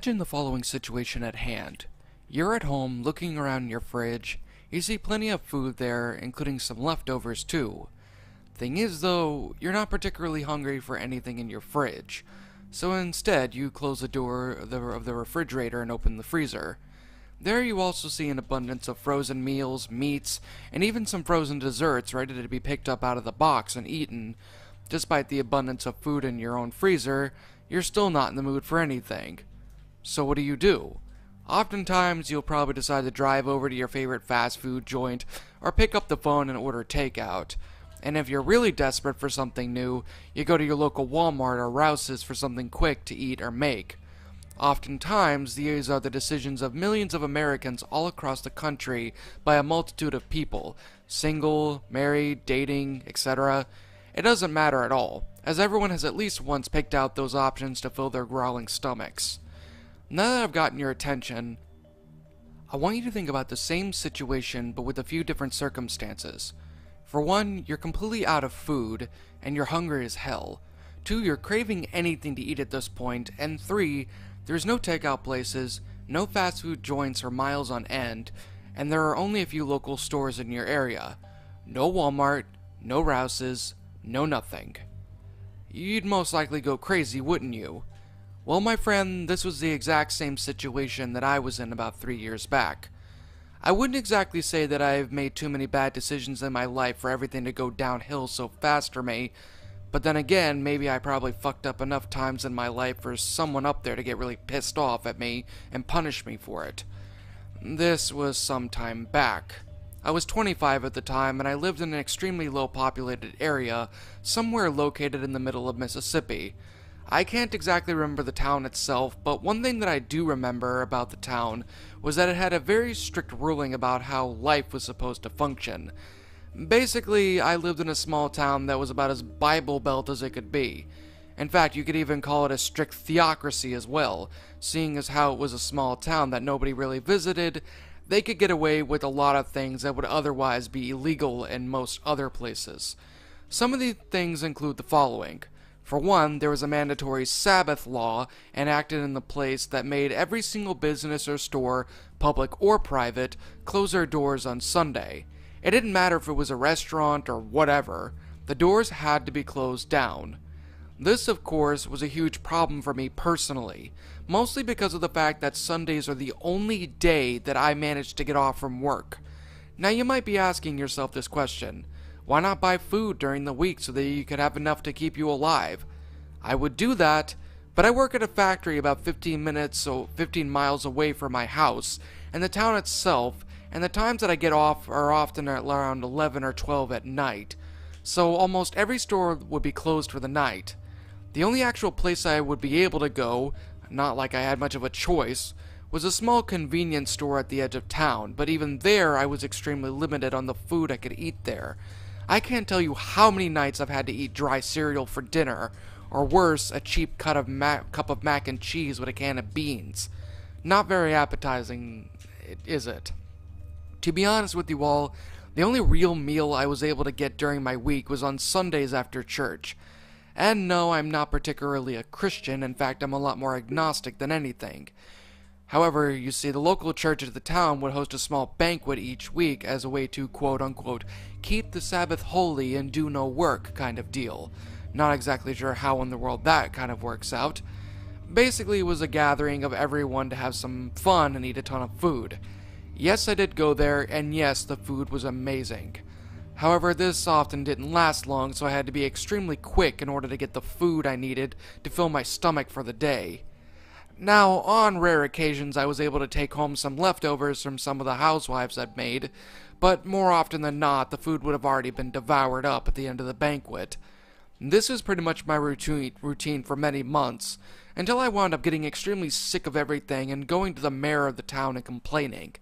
Imagine the following situation at hand. You're at home looking around your fridge. You see plenty of food there, including some leftovers too. Thing is though, you're not particularly hungry for anything in your fridge. So instead, you close the door of the refrigerator and open the freezer. There you also see an abundance of frozen meals, meats, and even some frozen desserts ready to be picked up out of the box and eaten. Despite the abundance of food in your own freezer, you're still not in the mood for anything. So what do? Oftentimes, you'll probably decide to drive over to your favorite fast food joint or pick up the phone and order takeout. And if you're really desperate for something new, you go to your local Walmart or Rouse's for something quick to eat or make. Oftentimes, these are the decisions of millions of Americans all across the country by a multitude of people, single, married, dating, etc. It doesn't matter at all, as everyone has at least once picked out those options to fill their growling stomachs. Now that I've gotten your attention, I want you to think about the same situation but with a few different circumstances. For one, you're completely out of food, and you're hungry as hell. 2, you're craving anything to eat at this point, and 3, there's no takeout places, no fast food joints for miles on end, and there are only a few local stores in your area. No Walmart, no Rouse's, no nothing. You'd most likely go crazy, wouldn't you? Well, my friend, this was the exact same situation that I was in about 3 years back. I wouldn't exactly say that I've made too many bad decisions in my life for everything to go downhill so fast for me, but then again, maybe I probably fucked up enough times in my life for someone up there to get really pissed off at me and punish me for it. This was some time back. I was 25 at the time, and I lived in an extremely low-populated area, somewhere located in the middle of Mississippi. I can't exactly remember the town itself, but one thing that I do remember about the town was that it had a very strict ruling about how life was supposed to function. Basically, I lived in a small town that was about as Bible Belt as it could be. In fact, you could even call it a strict theocracy as well, seeing as how it was a small town that nobody really visited. They could get away with a lot of things that would otherwise be illegal in most other places. Some of these things include the following. For one, there was a mandatory Sabbath law enacted in the place that made every single business or store, public or private, close their doors on Sunday. It didn't matter if it was a restaurant or whatever. The doors had to be closed down. This, of course, was a huge problem for me personally, mostly because of the fact that Sundays are the only day that I managed to get off from work. Now you might be asking yourself this question. Why not buy food during the week so that you could have enough to keep you alive? I would do that, but I work at a factory about 15 miles away from my house, and the town itself, and the times that I get off are often at around 11 or 12 at night, so almost every store would be closed for the night. The only actual place I would be able to go, not like I had much of a choice, was a small convenience store at the edge of town, but even there I was extremely limited on the food I could eat there. I can't tell you how many nights I've had to eat dry cereal for dinner, or worse, a cheap cup of mac and cheese with a can of beans. Not very appetizing, is it? To be honest with you all, the only real meal I was able to get during my week was on Sundays after church. And no, I'm not particularly a Christian. In fact, I'm a lot more agnostic than anything. However, you see, the local church of the town would host a small banquet each week as a way to, quote-unquote, keep the Sabbath holy and do no work kind of deal. Not exactly sure how in the world that kind of works out. Basically, it was a gathering of everyone to have some fun and eat a ton of food. Yes, I did go there, and yes, the food was amazing. However, this often didn't last long, so I had to be extremely quick in order to get the food I needed to fill my stomach for the day. Now, on rare occasions, I was able to take home some leftovers from some of the housewives I'd made, but more often than not, the food would have already been devoured up at the end of the banquet. This was pretty much my routine for many months, until I wound up getting extremely sick of everything and going to the mayor of the town and complaining.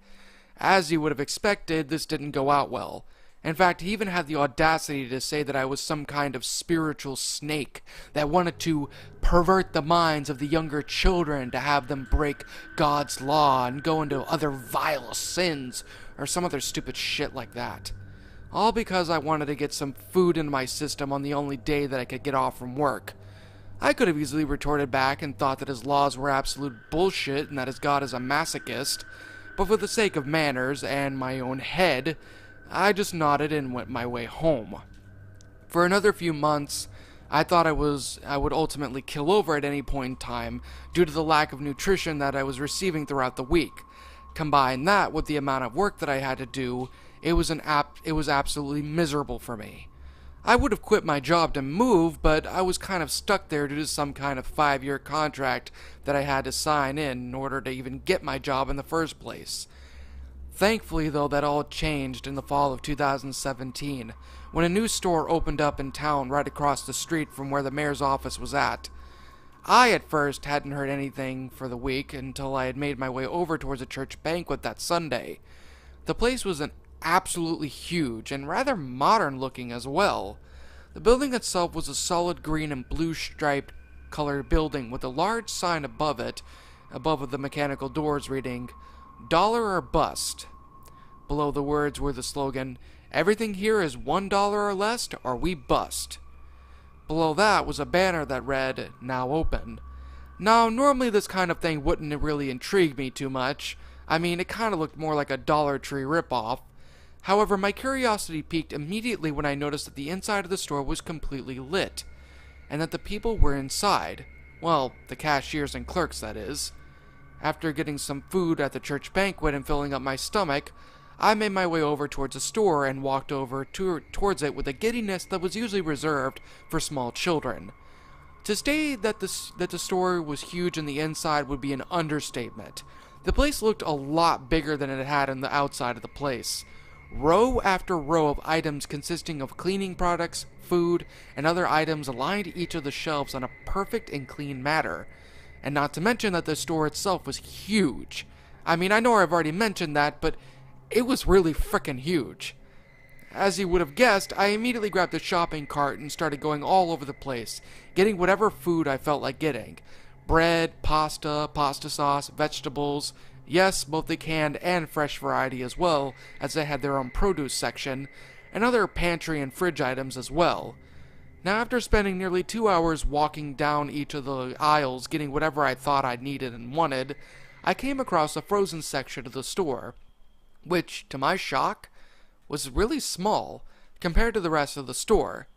As you would have expected, this didn't go out well. In fact, he even had the audacity to say that I was some kind of spiritual snake that wanted to pervert the minds of the younger children to have them break God's law and go into other vile sins or some other stupid shit like that. All because I wanted to get some food into my system on the only day that I could get off from work. I could have easily retorted back and thought that his laws were absolute bullshit and that his god is a masochist, but for the sake of manners and my own head, I just nodded and went my way home. For another few months, I thought I would ultimately kill over at any point in time due to the lack of nutrition that I was receiving throughout the week. Combine that with the amount of work that I had to do, it was absolutely miserable for me. I would have quit my job to move, but I was kind of stuck there due to some kind of 5-year contract that I had to sign in order to even get my job in the first place. Thankfully, though, that all changed in the fall of 2017, when a new store opened up in town right across the street from where the mayor's office was at. I, at first, hadn't heard anything for the week until I had made my way over towards a church banquet that Sunday. The place was absolutely huge and rather modern looking as well. The building itself was a solid green and blue striped colored building with a large sign above it, above the mechanical doors reading, "Dollar or Bust." Below the words were the slogan, "Everything here is $1 or less or we bust." Below that was a banner that read, "Now open." Now, normally this kind of thing wouldn't really intrigue me too much. I mean, it kind of looked more like a Dollar Tree ripoff. However, my curiosity piqued immediately when I noticed that the inside of the store was completely lit, and that the people were inside. Well, the cashiers and clerks, that is. After getting some food at the church banquet and filling up my stomach, I made my way over towards the store and walked over towards it with a giddiness that was usually reserved for small children. To state that the store was huge in the inside would be an understatement. The place looked a lot bigger than it had on the outside of the place. Row after row of items consisting of cleaning products, food, and other items lined each of the shelves on a perfect and clean manner. And not to mention that the store itself was huge. I mean, I know I've already mentioned that, but it was really frickin' huge. As you would have guessed, I immediately grabbed a shopping cart and started going all over the place, getting whatever food I felt like getting. Bread, pasta, pasta sauce, vegetables, yes, both the canned and fresh variety as well, as they had their own produce section, and other pantry and fridge items as well. Now, after spending nearly 2 hours walking down each of the aisles getting whatever I thought I needed and wanted, I came across a frozen section of the store, which, to my shock, was really small compared to the rest of the store.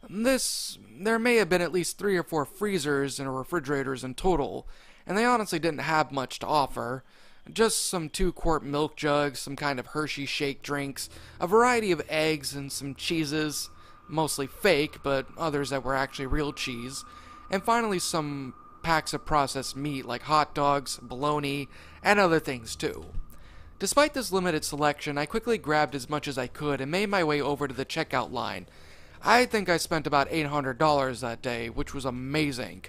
There may have been at least 3 or 4 freezers and refrigerators in total, and they honestly didn't have much to offer. Just some 2-quart milk jugs, some kind of Hershey shake drinks, a variety of eggs and some cheeses, mostly fake, but others that were actually real cheese, and finally some packs of processed meat like hot dogs, bologna, and other things too. Despite this limited selection, I quickly grabbed as much as I could and made my way over to the checkout line. I think I spent about $800 that day, which was amazing.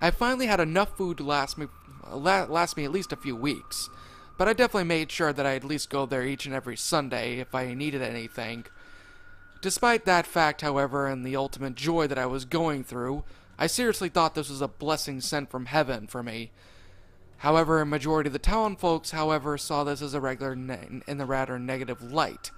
I finally had enough food to last me at least a few weeks, but I definitely made sure that I at least go there each and every Sunday if I needed anything. Despite that fact, however, and the ultimate joy that I was going through, I seriously thought this was a blessing sent from heaven for me. However, a majority of the town folks, however, saw this as a in the rather negative light.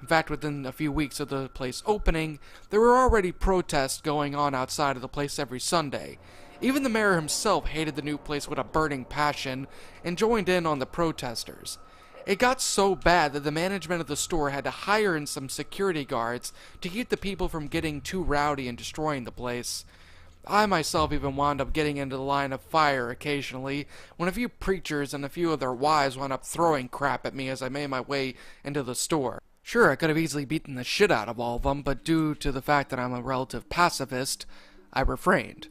In fact, within a few weeks of the place opening, there were already protests going on outside of the place every Sunday. Even the mayor himself hated the new place with a burning passion and joined in on the protesters. It got so bad that the management of the store had to hire in some security guards to keep the people from getting too rowdy and destroying the place. I myself even wound up getting into the line of fire occasionally when a few preachers and a few of their wives wound up throwing crap at me as I made my way into the store. Sure, I could have easily beaten the shit out of all of them, but due to the fact that I'm a relative pacifist, I refrained.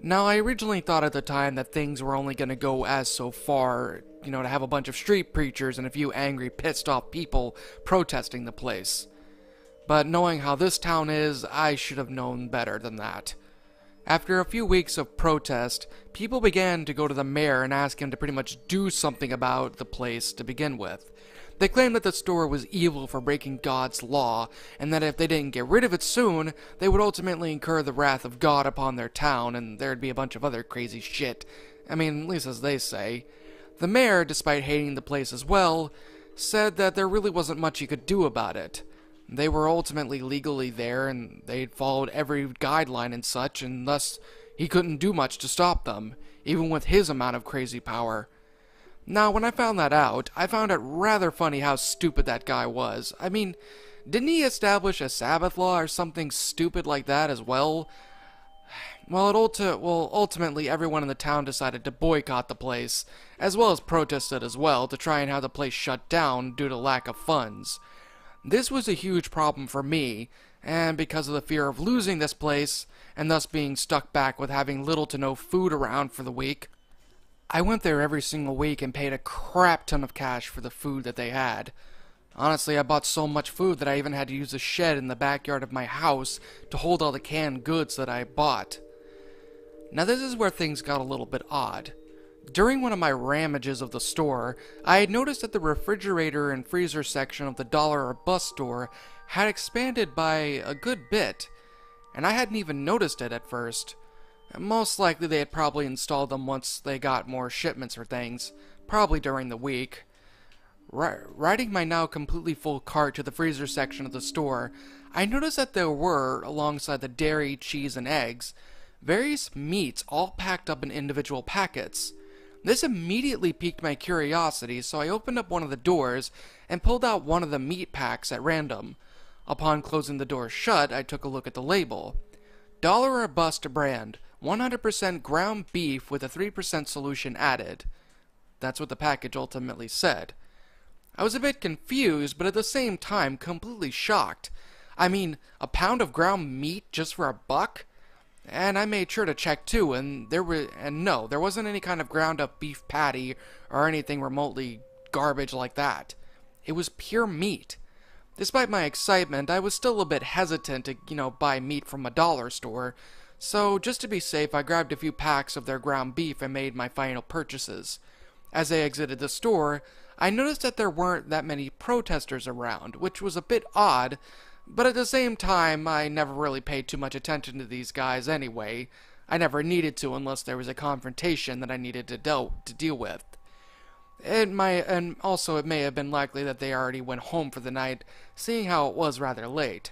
Now, I originally thought at the time that things were only going to go as so far, to have a bunch of street preachers and a few angry, pissed-off people protesting the place. But knowing how this town is, I should have known better than that. After a few weeks of protest, people began to go to the mayor and ask him to pretty much do something about the place to begin with. They claimed that the store was evil for breaking God's law, and that if they didn't get rid of it soon, they would ultimately incur the wrath of God upon their town, and there'd be a bunch of other crazy shit. I mean, at least as they say. The mayor, despite hating the place as well, said that there really wasn't much he could do about it. They were ultimately legally there, and they'd followed every guideline and such, and thus He couldn't do much to stop them, even with his amount of crazy power. Now, when I found that out, I found it rather funny how stupid that guy was. I mean, didn't he establish a Sabbath law or something stupid like that as well? Well, ultimately, everyone in the town decided to boycott the place, as well as protested as well to try and have the place shut down due to lack of funds. This was a huge problem for me, and because of the fear of losing this place, and thus being stuck back with having little to no food around for the week, I went there every single week and paid a crap ton of cash for the food that they had. Honestly, I bought so much food that I even had to use a shed in the backyard of my house to hold all the canned goods that I bought. Now this is where things got a little bit odd. During one of my ramages of the store, I had noticed that the refrigerator and freezer section of the dollar or bus store had expanded by a good bit, and I hadn't even noticed it at first. Most likely they had probably installed them once they got more shipments or things, probably during the week. Riding my now completely full cart to the freezer section of the store, I noticed that there were, alongside the dairy, cheese, and eggs, various meats all packed up in individual packets. This immediately piqued my curiosity, so I opened up one of the doors and pulled out one of the meat packs at random. Upon closing the door shut, I took a look at the label. Dollar or Bust brand, 100% ground beef with a 3% solution added. That's what the package ultimately said. I was a bit confused, but at the same time completely shocked. I mean, a pound of ground meat just for $1? And I made sure to check too, and no, there wasn't any kind of ground up beef patty or anything remotely garbage like that. It was pure meat. Despite my excitement, I was still a bit hesitant to, buy meat from a dollar store, so just to be safe, I grabbed a few packs of their ground beef and made my final purchases. As I exited the store, I noticed that there weren't that many protesters around, which was a bit odd, but at the same time, I never really paid too much attention to these guys anyway. I never needed to unless there was a confrontation that I needed to deal with. And also it may have been likely that they already went home for the night, seeing how it was rather late.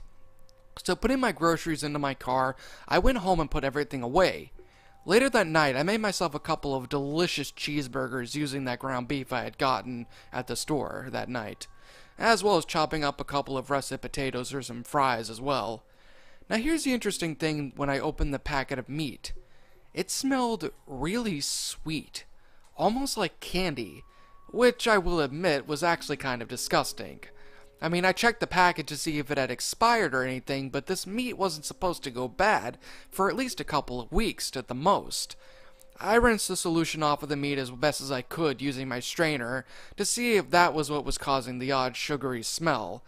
So putting my groceries into my car, I went home and put everything away. Later that night, I made myself a couple of delicious cheeseburgers using that ground beef I had gotten at the store that night, as well as chopping up a couple of russet potatoes or some fries as well. Now here's the interesting thing when I opened the packet of meat. It smelled really sweet, almost like candy, which I will admit was actually kind of disgusting. I mean, I checked the package to see if it had expired or anything, but this meat wasn't supposed to go bad for at least a couple of weeks at the most. I rinsed the solution off of the meat as best as I could using my strainer to see if that was what was causing the odd sugary smell,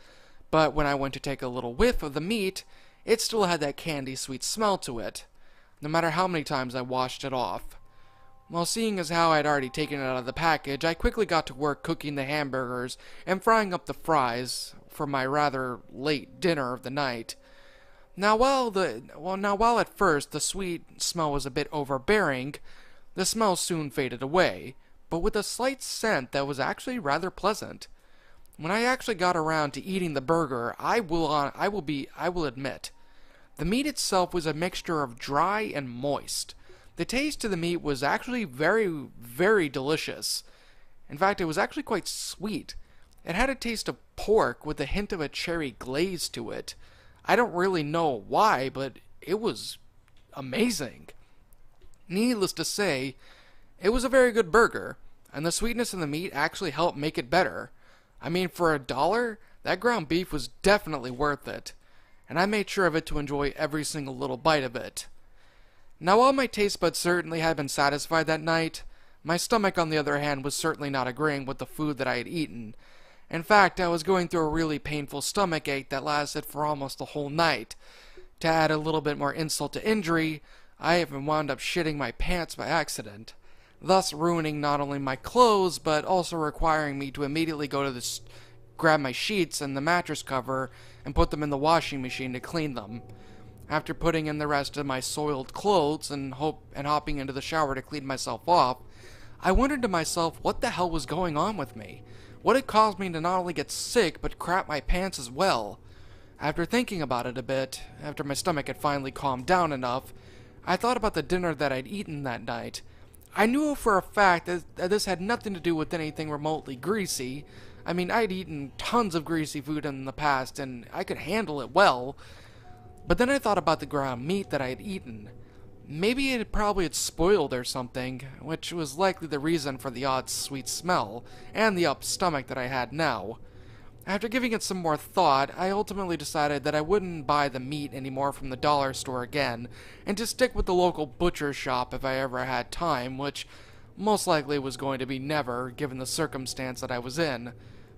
but when I went to take a little whiff of the meat, it still had that candy sweet smell to it, no matter how many times I washed it off. Well, seeing as how I'd already taken it out of the package, I quickly got to work cooking the hamburgers and frying up the fries for my rather late dinner of the night. Now while at first the sweet smell was a bit overbearing, the smell soon faded away, but with a slight scent that was actually rather pleasant. When I actually got around to eating the burger, I will admit, the meat itself was a mixture of dry and moist. The taste of the meat was actually very, very delicious. In fact, it was actually quite sweet. It had a taste of pork with a hint of a cherry glaze to it. I don't really know why, but it was amazing. Needless to say, it was a very good burger, and the sweetness in the meat actually helped make it better. I mean, for $1, that ground beef was definitely worth it, and I made sure of it to enjoy every single little bite of it. Now, while my taste buds certainly had been satisfied that night, my stomach, on the other hand, was certainly not agreeing with the food that I had eaten. In fact, I was going through a really painful stomach ache that lasted for almost the whole night. To add a little bit more insult to injury, I even wound up shitting my pants by accident, thus ruining not only my clothes, but also requiring me to immediately go to grab my sheets and the mattress cover and put them in the washing machine to clean them. After putting in the rest of my soiled clothes and hopping into the shower to clean myself off, I wondered to myself what the hell was going on with me. What had caused me to not only get sick, but crap my pants as well. After thinking about it a bit, after my stomach had finally calmed down enough, I thought about the dinner that I'd eaten that night. I knew for a fact that this had nothing to do with anything remotely greasy. I mean, I'd eaten tons of greasy food in the past, and I could handle it well. But then I thought about the ground meat that I had eaten. Maybe it probably had spoiled or something, which was likely the reason for the odd sweet smell, and the up stomach that I had now. After giving it some more thought, I ultimately decided that I wouldn't buy the meat anymore from the dollar store again, and just stick with the local butcher shop if I ever had time, which most likely was going to be never, given the circumstance that I was in.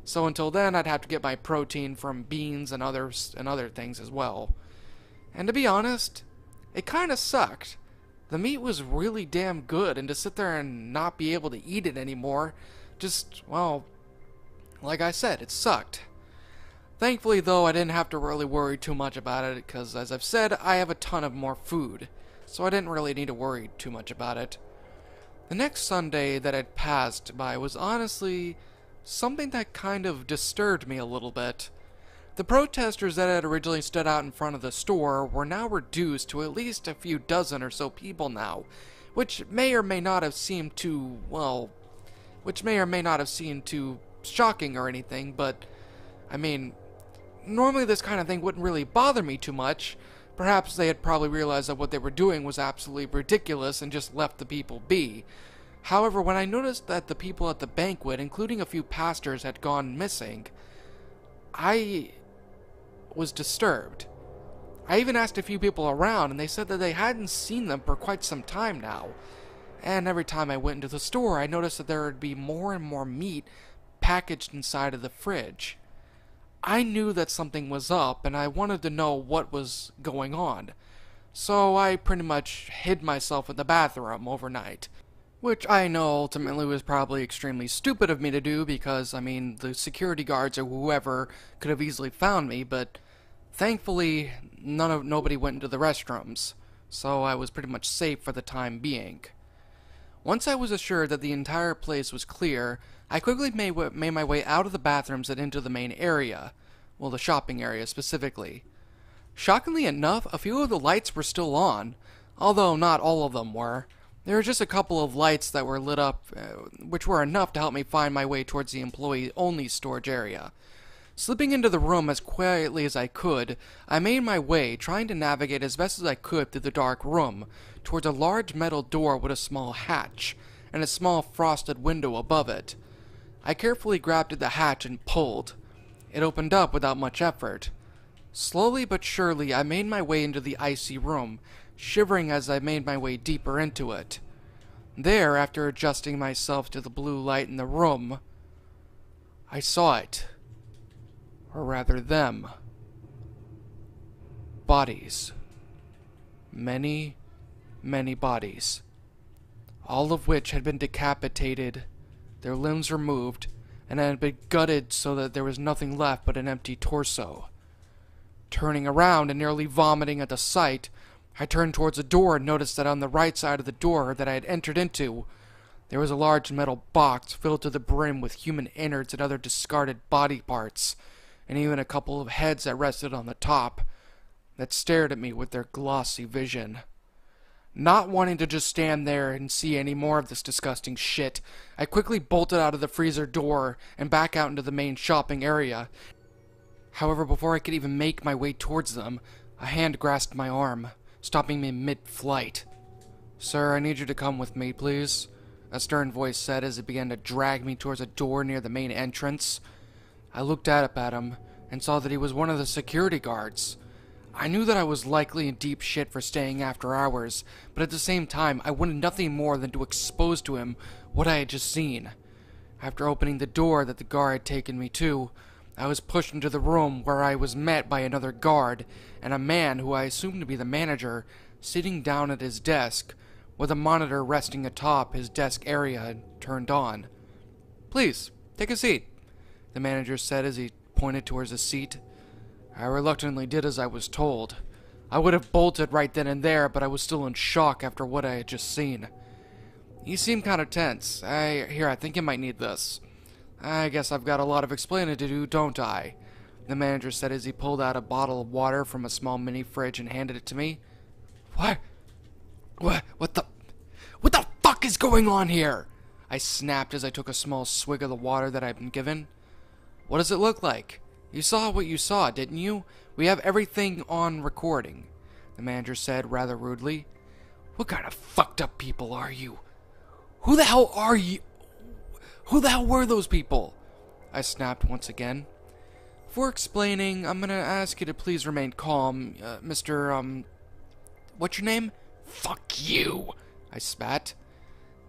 So until then, I'd have to get my protein from beans and other things as well. And to be honest, it kinda sucked. The meat was really damn good, and to sit there and not be able to eat it anymore, just, well, like I said, it sucked. Thankfully, though, I didn't have to really worry too much about it, because, as I've said, I have a ton of more food, so I didn't really need to worry too much about it. The next Sunday that had passed by was honestly something that kind of disturbed me a little bit. The protesters that had originally stood out in front of the store were now reduced to at least a few dozen or so people now, which may or may not have seemed too, well, shocking or anything, but, I mean, normally this kind of thing wouldn't really bother me too much. Perhaps they had probably realized that what they were doing was absolutely ridiculous and just left the people be. However, when I noticed that the people at the banquet, including a few pastors, had gone missing, I was disturbed. I even asked a few people around, and they said that they hadn't seen them for quite some time now. And every time I went into the store, I noticed that there would be more and more meat packaged inside of the fridge. I knew that something was up, and I wanted to know what was going on. So I pretty much hid myself in the bathroom overnight. Which I know ultimately was probably extremely stupid of me to do because, I mean, the security guards or whoever could have easily found me, but thankfully nobody went into the restrooms, so I was pretty much safe for the time being. Once I was assured that the entire place was clear, I quickly made my way out of the bathrooms and into the main area. Well, the shopping area specifically. Shockingly enough, a few of the lights were still on, although not all of them were. There were just a couple of lights that were lit up, which were enough to help me find my way towards the employee-only storage area. Slipping into the room as quietly as I could, I made my way, trying to navigate as best as I could through the dark room, towards a large metal door with a small hatch, and a small frosted window above it. I carefully grabbed at the hatch and pulled. It opened up without much effort. Slowly but surely, I made my way into the icy room, shivering as I made my way deeper into it. There, after adjusting myself to the blue light in the room, I saw it. Or rather, them. Bodies. Many, many bodies. All of which had been decapitated, their limbs removed, and had been gutted so that there was nothing left but an empty torso. Turning around and nearly vomiting at the sight, I turned towards the door and noticed that on the right side of the door that I had entered into, there was a large metal box filled to the brim with human innards and other discarded body parts, and even a couple of heads that rested on the top, that stared at me with their glossy vision. Not wanting to just stand there and see any more of this disgusting shit, I quickly bolted out of the freezer door and back out into the main shopping area. However, before I could even make my way towards them, a hand grasped my arm, stopping me mid-flight. "Sir, I need you to come with me, please," a stern voice said as it began to drag me towards a door near the main entrance. I looked up at him and saw that he was one of the security guards. I knew that I was likely in deep shit for staying after hours, but at the same time, I wanted nothing more than to expose to him what I had just seen. After opening the door that the guard had taken me to, I was pushed into the room where I was met by another guard and a man who I assumed to be the manager sitting down at his desk with a monitor resting atop his desk area turned on. "Please, take a seat," the manager said as he pointed towards a seat. I reluctantly did as I was told. I would have bolted right then and there, but I was still in shock after what I had just seen. "You seem kind of tense. I think you might need this." "I guess I've got a lot of explaining to do, don't I?" the manager said as he pulled out a bottle of water from a small mini fridge and handed it to me. "What? What the fuck is going on here? I snapped as I took a small swig of the water that I'd been given. What does it look like? You saw what you saw, didn't you? We have everything on recording, the manager said rather rudely. What kind of fucked up people are you? Who the hell are you? Who the hell were those people? I snapped once again. Before explaining, I'm gonna ask you to please remain calm, Mr. What's your name? Fuck you, I spat.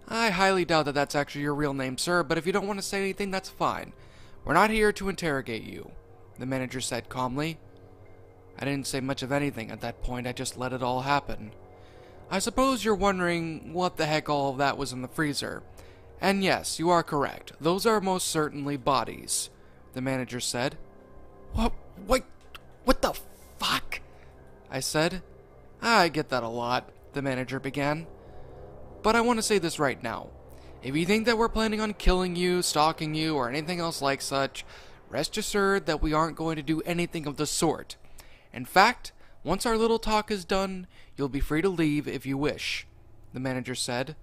I highly doubt that that's actually your real name, sir, but if you don't want to say anything, that's fine. We're not here to interrogate you, the manager said calmly. I didn't say much of anything at that point, I just let it all happen. I suppose you're wondering what the heck all of that was in the freezer. And yes, you are correct. Those are most certainly bodies, the manager said. What the fuck? I said. I get that a lot, the manager began. But I want to say this right now. If you think that we're planning on killing you, stalking you, or anything else like such, rest assured that we aren't going to do anything of the sort. In fact, once our little talk is done, you'll be free to leave if you wish, the manager said.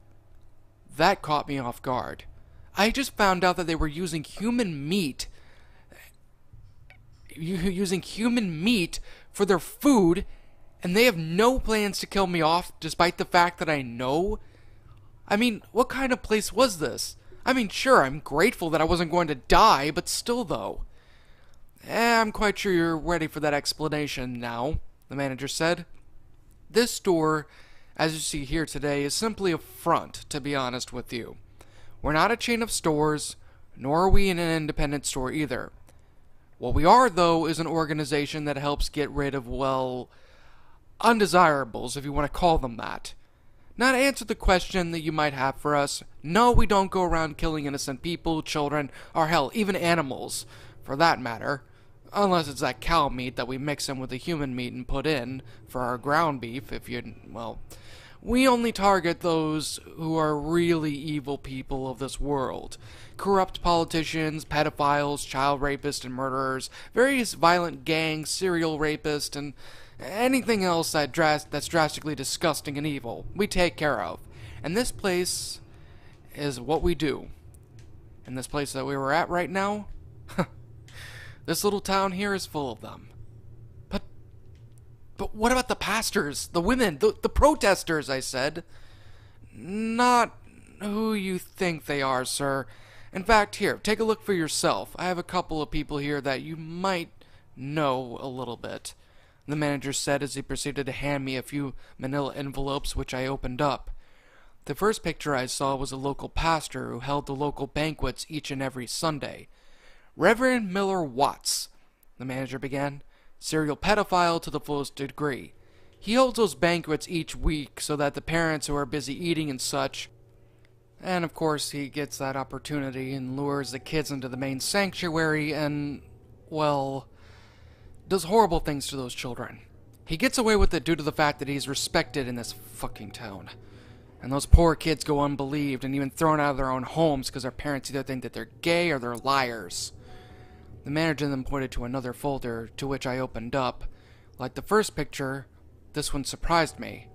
That caught me off guard. I just found out that they were using human meat for their food, and they have no plans to kill me off despite the fact that I know. I mean, what kind of place was this? I mean, sure, I'm grateful that I wasn't going to die, but still though. I'm quite sure you're ready for that explanation now, the manager said. This store, as you see here today, is simply a front, to be honest with you. We're not a chain of stores, nor are we an independent store either. What we are, though, is an organization that helps get rid of, well, undesirables, if you want to call them that. Now, to answer the question that you might have for us, no, we don't go around killing innocent people, children, or hell, even animals, for that matter. Unless it's that cow meat that we mix in with the human meat and put in for our ground beef, we only target those who are really evil people of this world. Corrupt politicians, pedophiles, child rapists and murderers, various violent gangs, serial rapists, and anything else that's drastically disgusting and evil, we take care of. And this place is what we do. And this place that we were at right now, this little town here is full of them. But what about the pastors, the women, the protesters, I said. Not who you think they are, sir. In fact, here, take a look for yourself. I have a couple of people here that you might know a little bit, the manager said as he proceeded to hand me a few manila envelopes which I opened up. The first picture I saw was a local pastor who held the local banquets each and every Sunday. Reverend Miller Watts, the manager began, serial pedophile to the fullest degree. He holds those banquets each week so that the parents who are busy eating and such, and of course he gets that opportunity and lures the kids into the main sanctuary and, well, does horrible things to those children. He gets away with it due to the fact that he's respected in this fucking town. And those poor kids go unbelieved and even thrown out of their own homes because their parents either think that they're gay or they're liars. The manager then pointed to another folder, to which I opened up. Like the first picture, this one surprised me.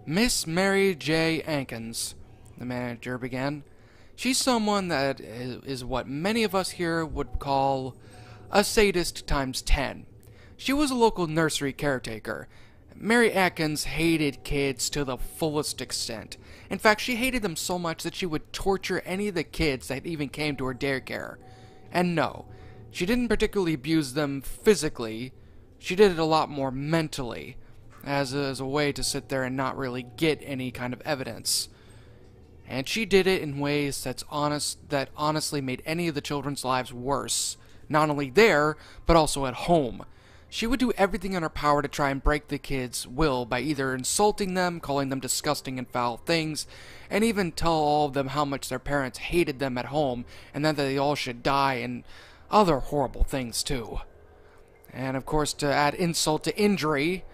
Miss Mary J. Ankins, the manager began. She's someone that is what many of us here would call a sadist times 10. She was a local nursery caretaker. Mary Atkins hated kids to the fullest extent. In fact, she hated them so much that she would torture any of the kids that even came to her daycare. And no, she didn't particularly abuse them physically. She did it a lot more mentally, as a way to sit there and not really get any kind of evidence. And she did it in ways that honestly made any of the children's lives worse. Not only there, but also at home. She would do everything in her power to try and break the kids' will by either insulting them, calling them disgusting and foul things, and even tell all of them how much their parents hated them at home, and that they all should die, and other horrible things too. And of course, to add insult to injury,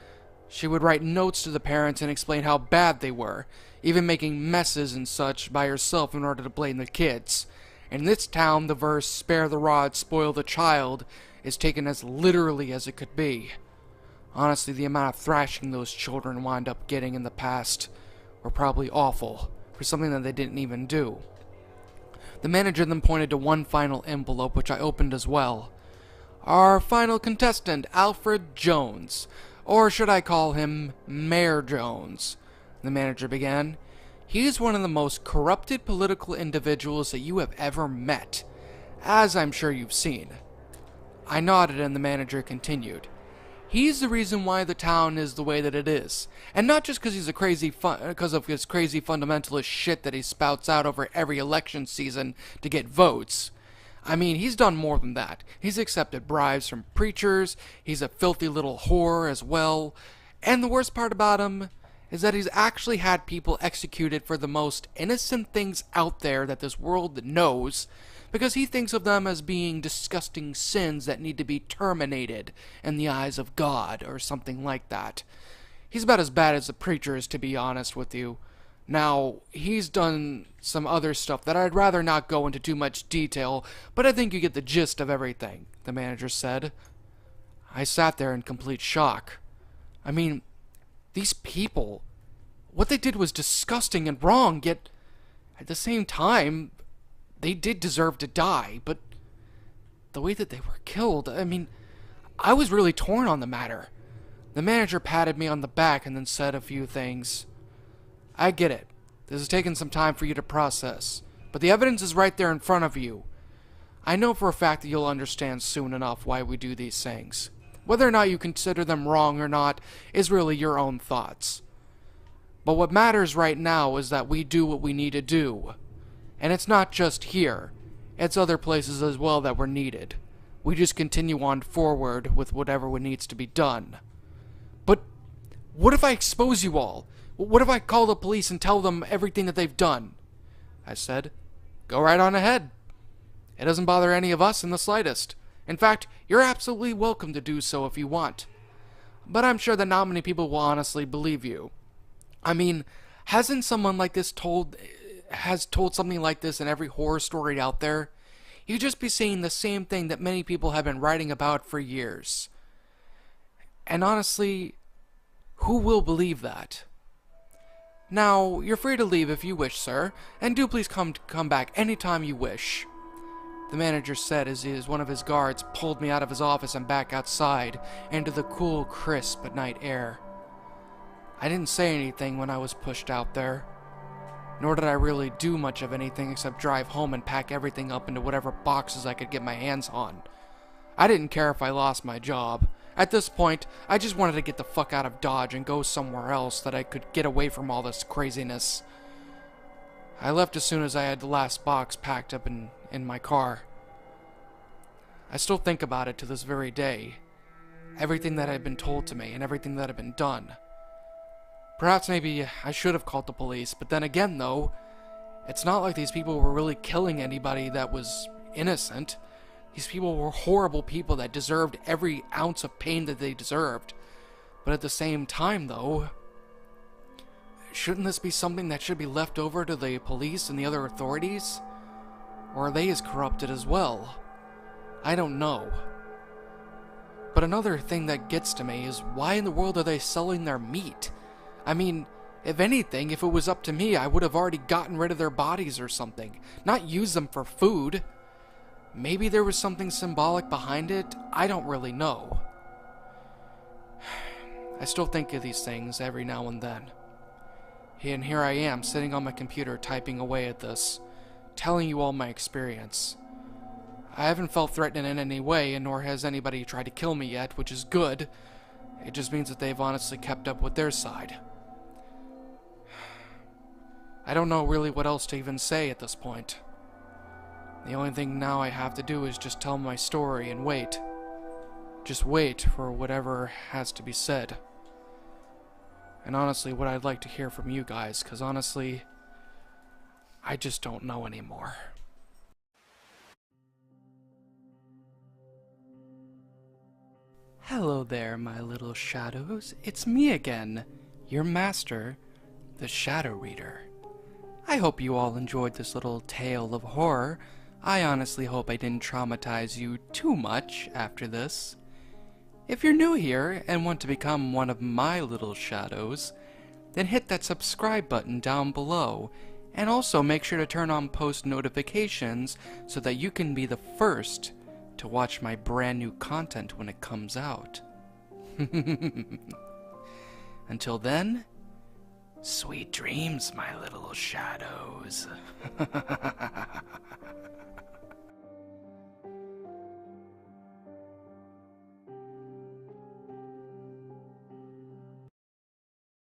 she would write notes to the parents and explain how bad they were, even making messes and such by herself in order to blame the kids. In this town, the verse, "Spare the rod, spoil the child," is taken as literally as it could be. Honestly, the amount of thrashing those children wound up getting in the past were probably awful for something that they didn't even do. The manager then pointed to one final envelope, which I opened as well. Our final contestant, Alfred Jones, or should I call him Mayor Jones, the manager began. He is one of the most corrupted political individuals that you have ever met, as I'm sure you've seen. I nodded and the manager continued. He's the reason why the town is the way that it is. And not just because because of his crazy fundamentalist shit that he spouts out over every election season to get votes. I mean, he's done more than that. He's accepted bribes from preachers, he's a filthy little whore as well, and the worst part about him is that he's actually had people executed for the most innocent things out there that this world knows, because he thinks of them as being disgusting sins that need to be terminated in the eyes of God, or something like that. He's about as bad as the preacher is, to be honest with you. Now, he's done some other stuff that I'd rather not go into too much detail, but I think you get the gist of everything, the manager said. I sat there in complete shock. I mean, these people, what they did was disgusting and wrong, yet at the same time, they did deserve to die, but the way that they were killed, I mean, I was really torn on the matter. The manager patted me on the back and then said a few things. I get it. This has taken some time for you to process, but the evidence is right there in front of you. I know for a fact that you'll understand soon enough why we do these things. Whether or not you consider them wrong or not is really your own thoughts. But what matters right now is that we do what we need to do. And it's not just here. It's other places as well that we're needed. We just continue on forward with whatever needs to be done. But what if I expose you all? What if I call the police and tell them everything that they've done? I said. Go right on ahead. It doesn't bother any of us in the slightest. In fact, you're absolutely welcome to do so if you want. But I'm sure that not many people will honestly believe you. I mean, hasn't someone like this told something like this in every horror story out there? You'd just be saying the same thing that many people have been writing about for years. And honestly, who will believe that? Now, you're free to leave if you wish, sir, and do please come back anytime you wish, the manager said as one of his guards pulled me out of his office and back outside into the cool, crisp night air. I didn't say anything when I was pushed out there. Nor did I really do much of anything except drive home and pack everything up into whatever boxes I could get my hands on. I didn't care if I lost my job. At this point, I just wanted to get the fuck out of Dodge and go somewhere else that I could get away from all this craziness. I left as soon as I had the last box packed up in my car. I still think about it to this very day. Everything that had been told to me and everything that had been done. Perhaps maybe I should have called the police, but then again though, it's not like these people were really killing anybody that was innocent. These people were horrible people that deserved every ounce of pain that they deserved. But at the same time though, shouldn't this be something that should be left over to the police and the other authorities? Or are they as corrupted as well? I don't know. But another thing that gets to me is why in the world are they selling their meat? I mean, if anything, if it was up to me, I would have already gotten rid of their bodies or something, not use them for food. Maybe there was something symbolic behind it, I don't really know. I still think of these things every now and then. And here I am, sitting on my computer typing away at this, telling you all my experience. I haven't felt threatened in any way, and nor has anybody tried to kill me yet, which is good. It just means that they've honestly kept up with their side. I don't know really what else to even say at this point. The only thing now I have to do is just tell my story and wait. Just wait for whatever has to be said. And honestly, what I'd like to hear from you guys, because honestly, I just don't know anymore. Hello there, my little shadows. It's me again, your master, the Shadow Reader. I hope you all enjoyed this little tale of horror. I honestly hope I didn't traumatize you too much after this. If you're new here and want to become one of my little shadows, then hit that subscribe button down below. And also make sure to turn on post notifications so that you can be the first to watch my brand new content when it comes out. Until then, sweet dreams, my little shadows.